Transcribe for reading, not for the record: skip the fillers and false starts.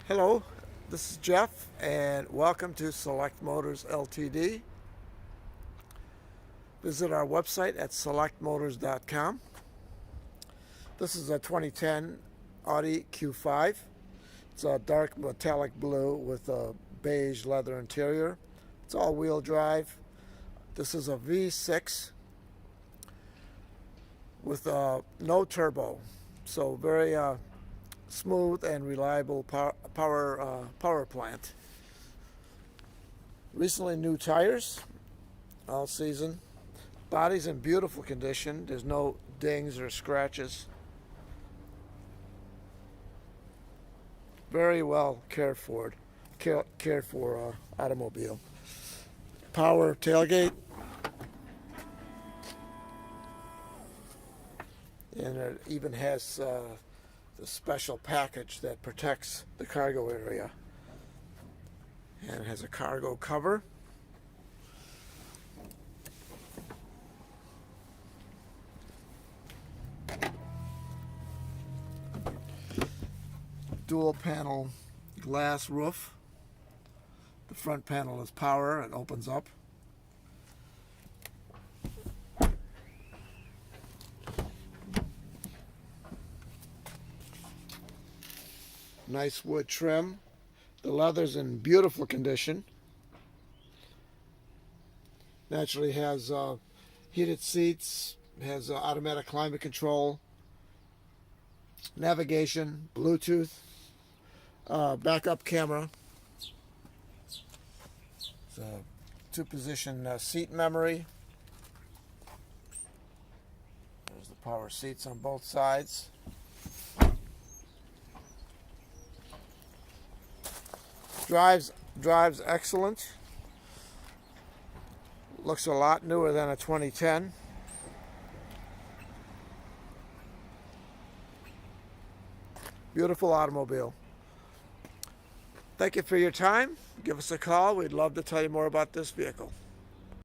Hello, this is Jeff, and welcome to Select Motors Ltd. Visit our website at selectmotors.com. This is a 2010 Audi Q5. It's a dark metallic blue with a beige leather interior. It's all-wheel drive. This is a V6 with no turbo, so very smooth and reliable power plant. Recently new tires, all season. Body's in beautiful condition. There's no dings or scratches. Very well cared for automobile. Power tailgate, and it even has the special package that protects the cargo area, and it has a cargo cover. Dual panel glass roof. The front panel is power. It opens up. Nice wood trim. The leather's in beautiful condition. Naturally has heated seats, has automatic climate control, navigation, Bluetooth, backup camera. It's a two-position seat memory. There's the power seats on both sides. Drives excellent. Looks a lot newer than a 2010. Beautiful automobile. Thank you for your time. Give us a call. We'd love to tell you more about this vehicle.